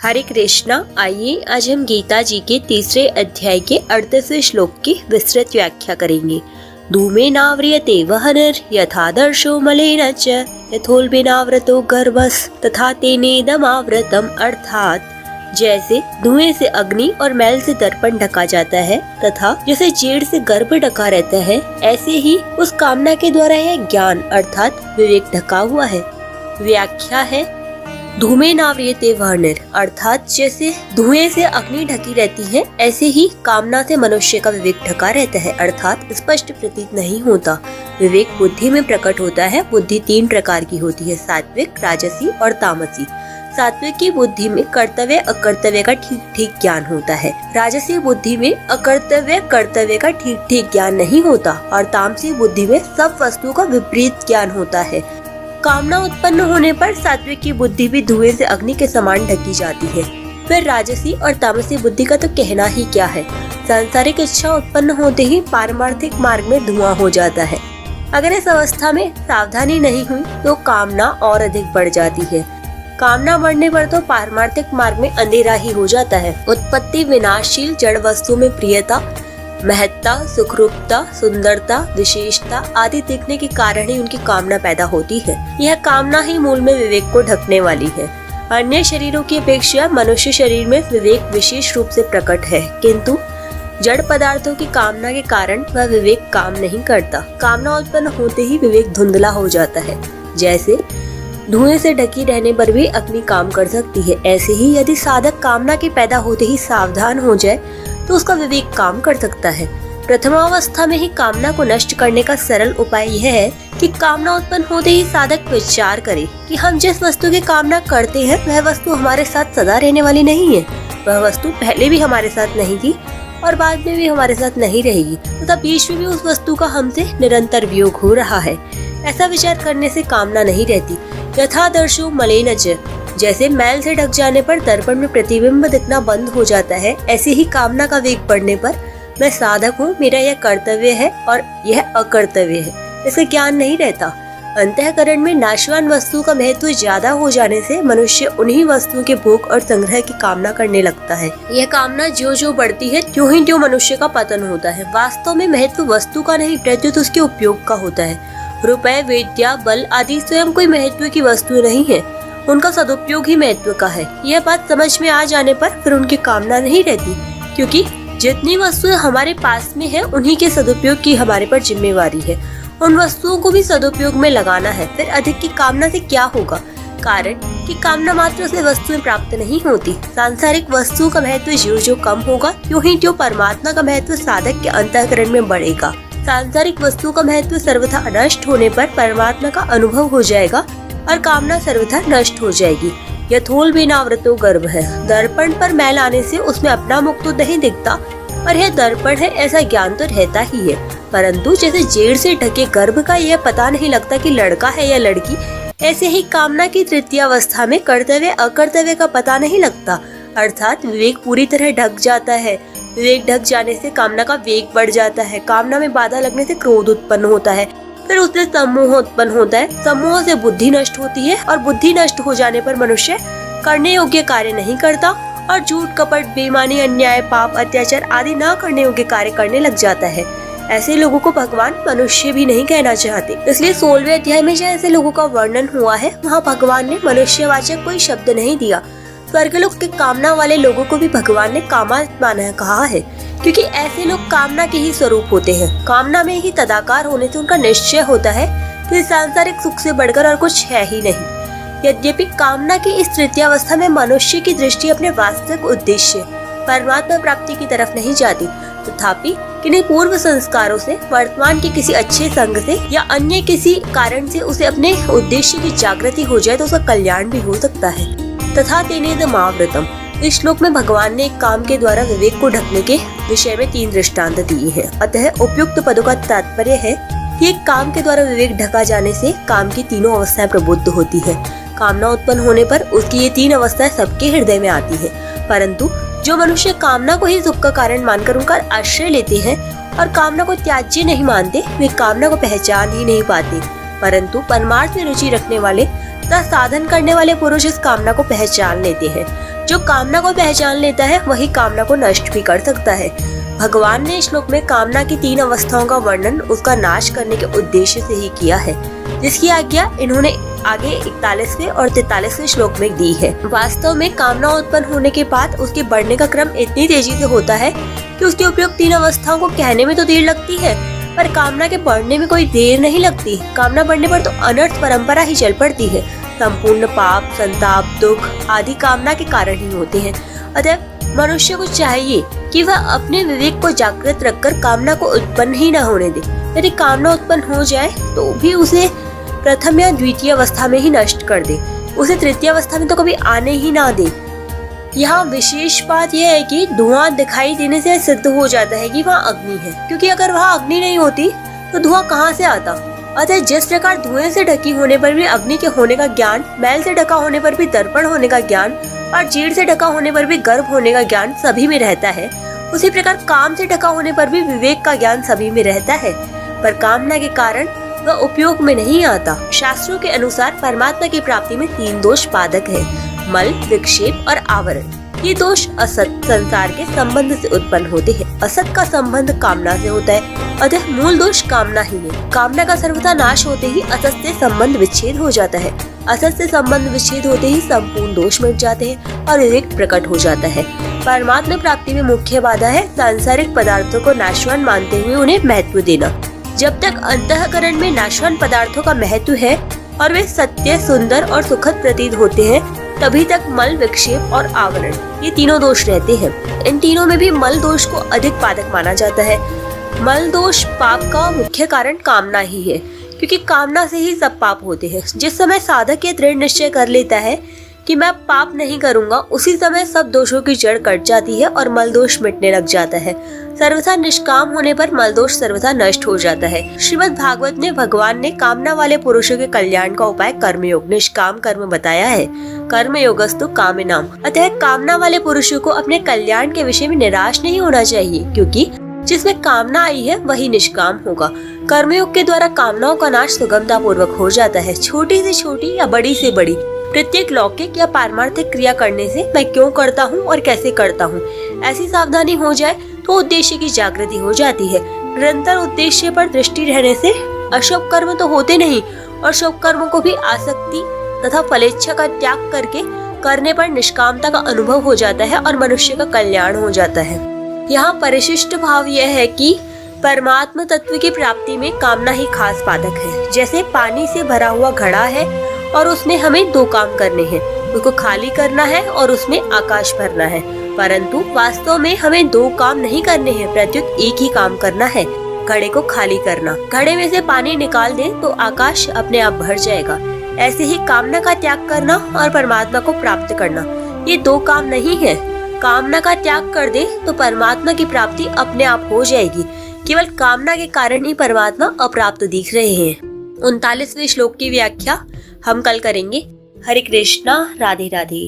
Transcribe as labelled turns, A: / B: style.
A: हरे कृष्णा। आइए आज हम गीता जी के तीसरे अध्याय के 38वें श्लोक की विस्तृत व्याख्या करेंगे। धूमेनाव्रियते वह्निर् यथादर्शो मलेन च यथोल्बेनावृतो गर्भस् तथा तेनेदमावृतम्। अर्थात जैसे धुएं से अग्नि और मैल से दर्पण ढका जाता है तथा जैसे जेड़ से गर्भ ढका रहता है, ऐसे ही उस कामना के द्वारा यह ज्ञान अर्थात विवेक ढका हुआ है। व्याख्या है, धूमेनाव्रियते वह्निर् अर्थात जैसे धुएं से अग्नि ढकी रहती है, ऐसे ही कामना से मनुष्य का विवेक ढका रहता है अर्थात स्पष्ट प्रतीत नहीं होता। विवेक बुद्धि में प्रकट होता है। बुद्धि 3 प्रकार की होती है, सात्विक, राजसी और तामसी। सात्विक की बुद्धि में कर्तव्य अकर्तव्य का ठीक ठीक ज्ञान होता है। राजसी बुद्धि में अकर्तव्य कर्तव्य का ठीक ठीक ज्ञान नहीं होता और तामसी बुद्धि में सब वस्तुओं का विपरीत ज्ञान होता है। कामना उत्पन्न होने पर सात्विक की बुद्धि भी धुएं से अग्नि के समान ढकी जाती है। फिर राजसी और तामसी बुद्धि का तो कहना ही क्या है। सांसारिक इच्छा उत्पन्न होते ही पारमार्थिक मार्ग में धुआं हो जाता है। अगर इस अवस्था में सावधानी नहीं हुई तो कामना और अधिक बढ़ जाती है। कामना बढ़ने पर तो पारमार्थिक मार्ग में अंधेरा ही हो जाता है। उत्पत्ति विनाशशील जड़ वस्तु में प्रियता, महत्ता, सुखरूपता, सुंदरता, विशेषता आदि दिखने के कारण ही उनकी कामना पैदा होती है। यह कामना ही मूल में विवेक को ढकने वाली है। अन्य शरीरों की अपेक्षा मनुष्य शरीर में विवेक विशेष रूप से प्रकट है, किंतु जड़ पदार्थों की कामना के कारण वह विवेक काम नहीं करता। कामना उत्पन्न होते ही विवेक धुंधला हो जाता है। जैसे धुएं से ढकी रहने पर भी अग्नि काम कर सकती है, ऐसे ही यदि साधक कामना के पैदा होते ही सावधान हो जाए तो उसका विवेक काम कर सकता है। प्रथमावस्था में ही कामना को नष्ट करने का सरल उपाय यह है कि कामना उत्पन्न होते ही साधक विचार करे कि हम जिस वस्तु की कामना करते हैं वह वस्तु हमारे साथ सदा रहने वाली नहीं है। वह वस्तु पहले भी हमारे साथ नहीं थी और बाद में भी हमारे साथ नहीं रहेगी तथा बीच में भी उस वस्तु का हमसे निरंतर वियोग हो रहा है। ऐसा विचार करने से कामना नहीं रहती। यथादर्शो मलेन च, जैसे मैल से ढक जाने पर दर्पण में प्रतिबिंब दिखना बंद हो जाता है, ऐसे ही कामना का वेग बढ़ने पर मैं साधक हूँ, मेरा यह कर्तव्य है और यह अकर्तव्य है, इसका ज्ञान नहीं रहता। अंतःकरण में नाशवान वस्तु का महत्व ज्यादा हो जाने से मनुष्य उन्हीं वस्तुओं के भोग और संग्रह की कामना करने लगता है। यह कामना जो जो बढ़ती है त्यों ही त्यों मनुष्य का पतन होता है। वास्तव में महत्व वस्तु का नहीं प्रत्युत उसके उपयोग का होता है। रुपए, विद्या, बल आदि स्वयं कोई महत्व की वस्तु नहीं है, उनका सदुपयोग ही महत्व का है। यह बात समझ में आ जाने पर फिर उनकी कामना नहीं रहती, क्योंकि जितनी वस्तुएं हमारे पास में है उन्हीं के सदुपयोग की हमारे पर जिम्मेवारी है। उन वस्तुओं को भी सदुपयोग में लगाना है। फिर अधिक की कामना से क्या होगा? कारण कि कामना मात्र से वस्तुएं प्राप्त नहीं होती। सांसारिक वस्तुओं का महत्व ज्यों ज्यों कम होगा त्यों ही त्यों परमात्मा का महत्व साधक के अंतःकरण में बढ़ेगा। सांसारिक वस्तु का महत्व सर्वथा नष्ट होने पर परमात्मा का अनुभव हो जाएगा और कामना सर्वथा नष्ट हो जाएगी। यथोल्बेनावृतो गर्भ है। दर्पण पर मैल आने से उसमें अपना मुख तो नहीं दिखता, पर यह दर्पण है ऐसा ज्ञान तो रहता ही है, परंतु जैसे जेड़ से ढके गर्भ का यह पता नहीं लगता कि लड़का है या लड़की, ऐसे ही कामना की तृतीय अवस्था में कर्तव्य अकर्तव्य का पता नहीं लगता, अर्थात विवेक पूरी तरह ढक जाता है। विवेक ढक जाने से कामना का वेग बढ़ जाता है। कामना में बाधा लगने से क्रोध उत्पन्न होता है, फिर उससे सम्मोह उत्पन्न होता है। सम्मोह से बुद्धि नष्ट होती है और बुद्धि नष्ट हो जाने पर मनुष्य करने योग्य कार्य नहीं करता और झूठ, कपट, बेईमानी, अन्याय, पाप, अत्याचार आदि न करने योग्य कार्य करने लग जाता है। ऐसे लोगों को भगवान मनुष्य भी नहीं कहना चाहते। इसलिए 16वें अध्याय में जहाँ ऐसे लोगों का वर्णन हुआ है वहाँ भगवान ने मनुष्यवाचक कोई शब्द नहीं दिया। स्वर्गलोक के कामना वाले लोगों को भी भगवान ने कामात्मा कहा है, क्योंकि ऐसे लोग कामना के ही स्वरूप होते हैं। कामना में ही तदाकार होने से उनका निश्चय होता है कि सांसारिक सुख से बढ़कर और कुछ है ही नहीं। यद्यपि कामना की इस तृतीय अवस्था में मनुष्य की दृष्टि अपने वास्तविक उद्देश्य परमात्मा प्राप्ति की तरफ नहीं जाती, तथापि किन्हीं पूर्व संस्कारों से, वर्तमान के किसी अच्छे संग से या अन्य किसी कारण से उसे अपने उद्देश्य की जागृति हो जाए तो उसका कल्याण भी हो सकता है। तथा तेनेदमावृतम्, इस श्लोक में भगवान ने एक काम के द्वारा विवेक को ढकने के विषय में 3 दृष्टांत दिए हैं। अतः उपयुक्त पदों का तात्पर्य है कि एक काम के द्वारा विवेक ढका जाने से काम की तीनों अवस्थाएं प्रबुद्ध होती है। कामना उत्पन्न होने पर उसकी ये 3 अवस्थाएं सबके हृदय में आती है, परंतु जो मनुष्य कामना को ही सुख का कारण मानकर उनका आश्रय लेते हैं और कामना को त्याज्य नहीं मानते, वे कामना को पहचान ही नहीं पाते। परंतु परमार्थ में रुचि रखने वाले तथा साधन करने वाले पुरुष इस कामना को पहचान लेते हैं। जो कामना को पहचान लेता है वही कामना को नष्ट भी कर सकता है। भगवान ने श्लोक में कामना की 3 अवस्थाओं का वर्णन उसका नाश करने के उद्देश्य से ही किया है, जिसकी आज्ञा इन्होंने आगे 41वें और 43वें श्लोक में दी है। वास्तव में कामना उत्पन्न होने के बाद उसके बढ़ने का क्रम इतनी तेजी से होता है कि उसके उपयोग 3 अवस्थाओं को कहने में तो देर लगती है, पर कामना के बढ़ने में कोई देर नहीं लगती। कामना बढ़ने पर तो अनर्थ परंपरा ही चल पड़ती है। संपूर्ण पाप, संताप, दुख आदि कामना के कारण ही होते हैं। अतः मनुष्य को चाहिए कि वह अपने विवेक को जागृत रखकर कामना को उत्पन्न ही न होने दे। यदि कामना उत्पन्न हो जाए तो भी उसे प्रथम या द्वितीय अवस्था में ही नष्ट कर दे, उसे तृतीय अवस्था में तो कभी आने ही ना दे। यहाँ विशेष बात यह है कि धुआं दिखाई देने से सिद्ध हो जाता है कि वहाँ अग्नि है, क्योंकि अगर वहाँ अग्नि नहीं होती तो धुआं कहाँ से आता। अतः जिस प्रकार धुएं से ढकी होने पर भी अग्नि के होने का ज्ञान, मैल से ढका होने पर भी दर्पण होने का ज्ञान और चीड़ से ढका होने पर भी गर्भ होने का ज्ञान सभी में रहता है, उसी प्रकार काम से ढका होने पर भी विवेक का ज्ञान सभी में रहता है, पर कामना के कारण वह उपयोग में नहीं आता। शास्त्रों के अनुसार परमात्मा की प्राप्ति में 3 दोष बाधक है, मल, विक्षेप और आवरण। ये दोष असत संसार के संबंध से उत्पन्न होते हैं। असत का संबंध कामना से होता है, अतः मूल दोष कामना ही है। कामना का सर्वथा नाश होते ही असत से संबंध विच्छेद हो जाता है। असत से संबंध विच्छेद होते ही संपूर्ण दोष मिट जाते हैं और विवेक प्रकट हो जाता है। परमात्मा प्राप्ति में मुख्य बाधा है सांसारिक पदार्थों को नाशवान मानते हुए उन्हें महत्व देना। जब तक अंतःकरण में नाशवान पदार्थों का महत्व है और वे सत्य, सुंदर और सुखद प्रतीत होते हैं, तभी तक मल, विक्षेप और आवरण ये तीनों दोष रहते हैं। इन तीनों में भी मल दोष को अधिक बाधक माना जाता है। मल दोष पाप का मुख्य कारण कामना ही है, क्योंकि कामना से ही सब पाप होते हैं। जिस समय साधक ये दृढ़ निश्चय कर लेता है कि मैं पाप नहीं करूंगा, उसी समय सब दोषों की जड़ कट जाती है और मल दोष मिटने लग जाता है। सर्वथा निष्काम होने पर मल दोष सर्वथा नष्ट हो जाता है। श्रीमद् भागवत में भगवान ने कामना वाले पुरुषों के कल्याण का उपाय कर्मयोग, निष्काम कर्म बताया है। कर्मयोगस्तु कामिनाम। अतः कामना वाले पुरुषों को अपने कल्याण के विषय में निराश नहीं होना चाहिए, क्योंकि जिसमें कामना आई है वही निष्काम होगा। कर्मयोग के द्वारा कामनाओं का नाश सुगमता पूर्वक हो जाता है। छोटी से छोटी या बड़ी से बड़ी प्रत्येक लौकिक या पारमार्थिक क्रिया करने से मैं क्यों करता हूँ और कैसे करता हूँ, ऐसी सावधानी हो जाए तो उद्देश्य की जागृति हो जाती है। निरंतर उद्देश्य पर दृष्टि रहने से अशुभ कर्म तो होते नहीं और शुभ कर्मों को भी आसक्ति तथा फलेच्छा का त्याग करके करने पर निष्कामता का अनुभव हो जाता है और मनुष्य का कल्याण हो जाता है। यहाँ परिशिष्ट भाव यह है कि परमात्मा तत्व की प्राप्ति में कामना ही खास बाधक है। जैसे पानी से भरा हुआ घड़ा है और उसमें हमें 2 काम करने हैं, उसको खाली करना है और उसमें आकाश भरना है, परंतु वास्तव में हमें 2 काम नहीं करने हैं, प्रत्युत एक ही काम करना है, घड़े को खाली करना। घड़े में से पानी निकाल दे तो आकाश अपने आप भर जाएगा। ऐसे ही कामना का त्याग करना और परमात्मा को प्राप्त करना ये 2 काम नहीं है। कामना का त्याग कर दे तो परमात्मा की प्राप्ति अपने आप हो जाएगी। केवल कामना के कारण ही परमात्मा अप्राप्त दिख रहे हैं। 39वें श्लोक की व्याख्या हम कल करेंगे। हरे कृष्णा, राधे राधे।